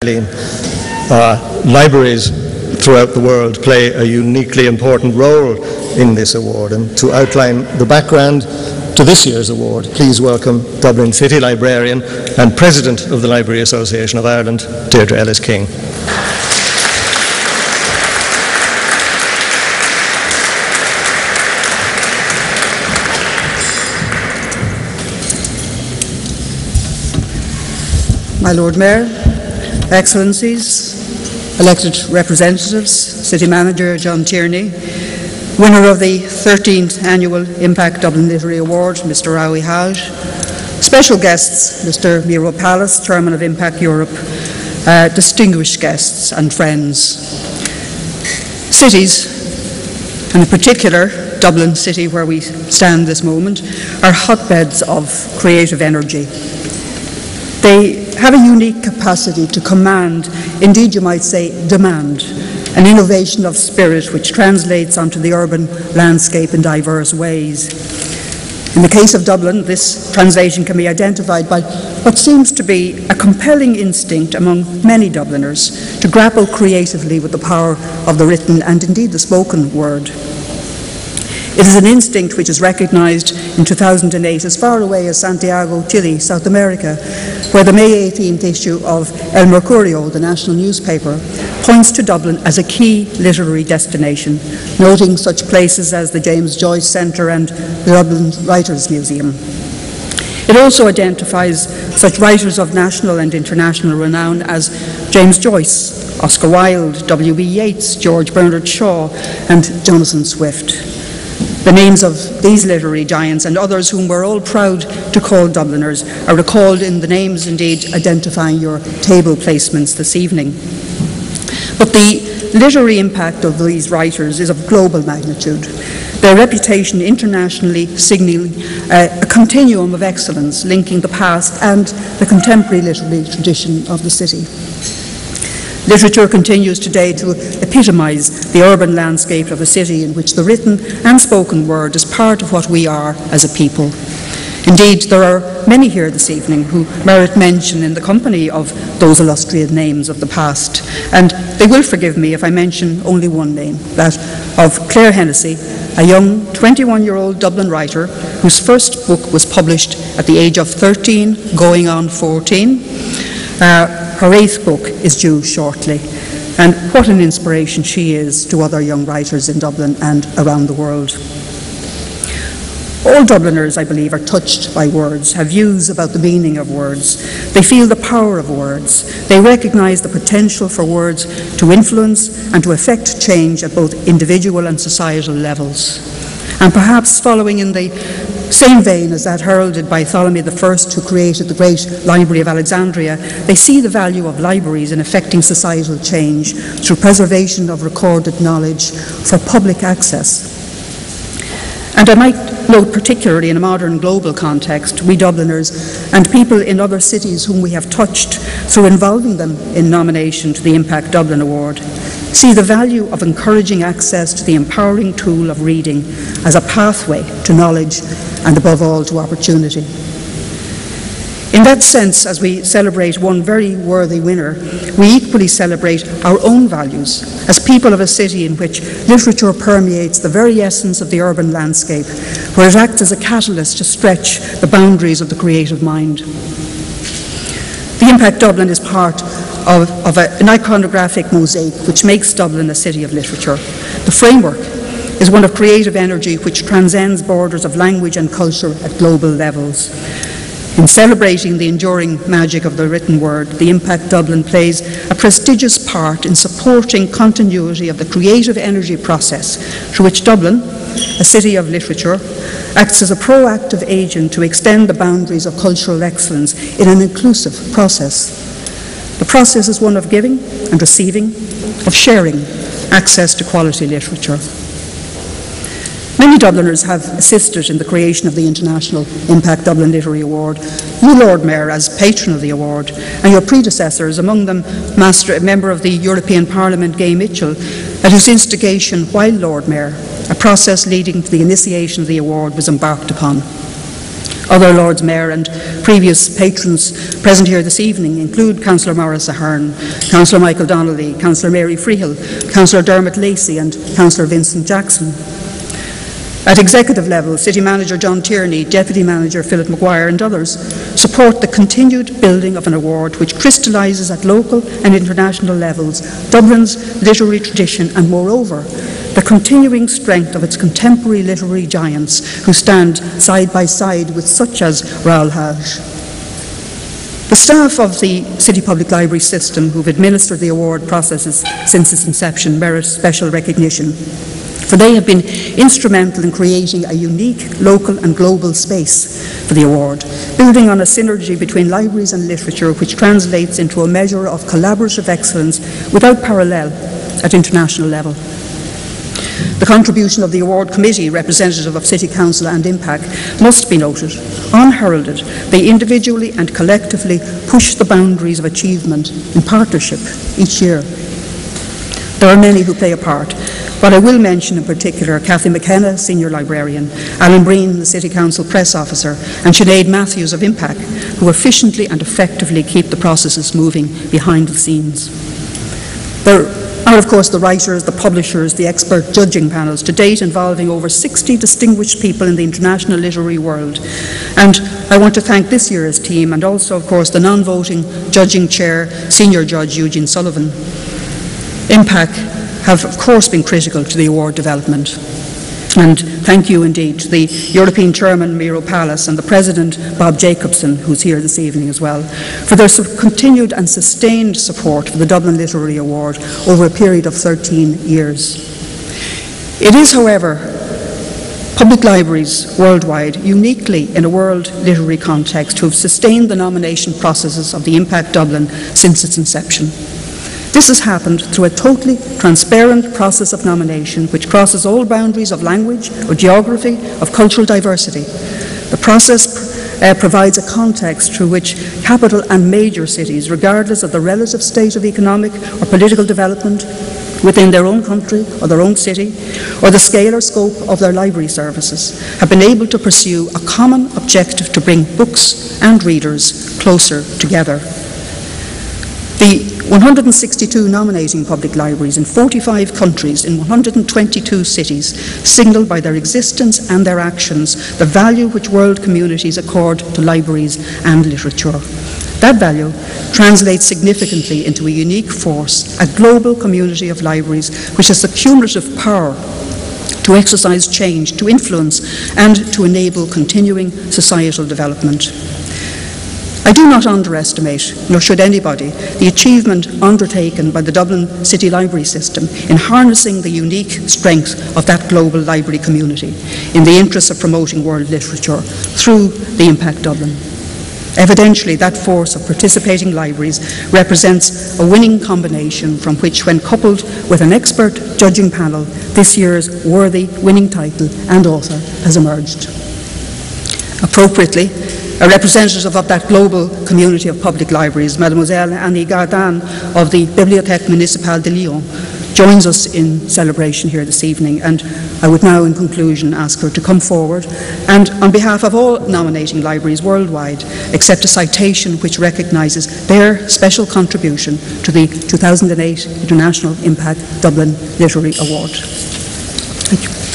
Libraries throughout the world play a uniquely important role in this award, and to outline the background to this year's award, please welcome Dublin City Librarian and President of the Library Association of Ireland, Deirdre Ellis King. My Lord Mayor, Excellencies, elected representatives, City Manager John Tierney, winner of the 13th Annual IMPAC Dublin Literary Award, Mr. Raoui Haj, special guests, Mr. Miro Pallas, Chairman of IMPAC Europe, distinguished guests and friends. Cities, and in particular Dublin City, where we stand this moment, are hotbeds of creative energy. They have a unique capacity to command, indeed you might say demand, an innovation of spirit which translates onto the urban landscape in diverse ways. In the case of Dublin, this translation can be identified by what seems to be a compelling instinct among many Dubliners to grapple creatively with the power of the written and indeed the spoken word. It is an instinct which is recognized in 2008 as far away as Santiago, Chile, South America, where the May 18th issue of El Mercurio, the national newspaper, points to Dublin as a key literary destination, noting such places as the James Joyce Centre and the Dublin Writers' Museum. It also identifies such writers of national and international renown as James Joyce, Oscar Wilde, W.B. Yeats, George Bernard Shaw, and Jonathan Swift. The names of these literary giants and others whom we're all proud to call Dubliners are recalled in the names indeed identifying your table placements this evening. But the literary impact of these writers is of global magnitude, their reputation internationally signaling a continuum of excellence linking the past and the contemporary literary tradition of the city. Literature continues today to epitomise the urban landscape of a city in which the written and spoken word is part of what we are as a people. Indeed, there are many here this evening who merit mention in the company of those illustrious names of the past, and they will forgive me if I mention only one name, that of Claire Hennessy, a young 21-year-old Dublin writer whose first book was published at the age of 13, going on 14. Her 8th book is due shortly, and what an inspiration she is to other young writers in Dublin and around the world. All Dubliners, I believe, are touched by words, have views about the meaning of words. They feel the power of words. They recognise the potential for words to influence and to effect change at both individual and societal levels. And perhaps following in the same vein as that heralded by Ptolemy I, who created the great Library of Alexandria, they see the value of libraries in effecting societal change through preservation of recorded knowledge for public access. And I might note particularly in a modern global context, we Dubliners and people in other cities whom we have touched through involving them in nomination to the IMPAC Dublin Award, see the value of encouraging access to the empowering tool of reading as a pathway to knowledge and above all to opportunity. In that sense, as we celebrate one very worthy winner, we equally celebrate our own values as people of a city in which literature permeates the very essence of the urban landscape, where it acts as a catalyst to stretch the boundaries of the creative mind. The IMPAC Dublin is part of an iconographic mosaic which makes Dublin a city of literature. The framework is one of creative energy which transcends borders of language and culture at global levels. In celebrating the enduring magic of the written word, the IMPAC Dublin plays a prestigious part in supporting continuity of the creative energy process through which Dublin, a city of literature, acts as a proactive agent to extend the boundaries of cultural excellence in an inclusive process. The process is one of giving and receiving, of sharing access to quality literature. Many Dubliners have assisted in the creation of the International IMPAC Dublin Literary Award. You, Lord Mayor, as patron of the award, and your predecessors, among them Member of the European Parliament, Gay Mitchell, at whose instigation, while Lord Mayor, a process leading to the initiation of the award was embarked upon. Other Lords Mayor and previous patrons present here this evening include Councillor Maurice Ahern, Councillor Michael Donnelly, Councillor Mary Freehill, Councillor Dermot Lacey and Councillor Vincent Jackson. At executive level, City Manager John Tierney, Deputy Manager Philip Maguire and others support the continued building of an award which crystallises at local and international levels Dublin's literary tradition and, moreover, the continuing strength of its contemporary literary giants who stand side by side with such as Raoul Hage. The staff of the City Public Library system who've administered the award processes since its inception merit special recognition, for they have been instrumental in creating a unique local and global space for the award, building on a synergy between libraries and literature which translates into a measure of collaborative excellence without parallel at international level. The contribution of the award committee, representative of City Council and IMPAC, must be noted. Unheralded, they individually and collectively push the boundaries of achievement in partnership each year. There are many who play a part, but I will mention in particular Cathy McKenna, Senior Librarian, Alan Breen, the City Council Press Officer, and Sinead Matthews of IMPAC, who efficiently and effectively keep the processes moving behind the scenes. There are, of course, the writers, the publishers, the expert judging panels, to date involving over 60 distinguished people in the international literary world. And I want to thank this year's team and also, of course, the non-voting judging chair, Senior Judge Eugene Sullivan. IMPAC have, of course, been critical to the award development. And thank you indeed to the European Chairman, Miro Pallas, and the President, Bob Jacobson, who's here this evening as well, for their continued and sustained support for the Dublin Literary Award over a period of 13 years. It is, however, public libraries worldwide, uniquely in a world literary context, who have sustained the nomination processes of the IMPAC Dublin since its inception. This has happened through a totally transparent process of nomination which crosses all boundaries of language, of geography, of cultural diversity. The process provides a context through which capital and major cities, regardless of the relative state of economic or political development within their own country or their own city, or the scale or scope of their library services, have been able to pursue a common objective to bring books and readers closer together. The 162 nominating public libraries in 45 countries in 122 cities signal by their existence and their actions the value which world communities accord to libraries and literature. That value translates significantly into a unique force, a global community of libraries which has the cumulative power to exercise change, to influence and to enable continuing societal development. I do not underestimate, nor should anybody, the achievement undertaken by the Dublin City Library system in harnessing the unique strength of that global library community in the interest of promoting world literature through the IMPAC Dublin. Evidently, that force of participating libraries represents a winning combination from which, when coupled with an expert judging panel, this year's worthy winning title and author has emerged. Appropriately, a representative of that global community of public libraries, Mademoiselle Annie Gardan of the Bibliothèque Municipale de Lyon, joins us in celebration here this evening, and I would now, in conclusion, ask her to come forward and, on behalf of all nominating libraries worldwide, accept a citation which recognises their special contribution to the 2008 International IMPAC Dublin Literary Award. Thank you.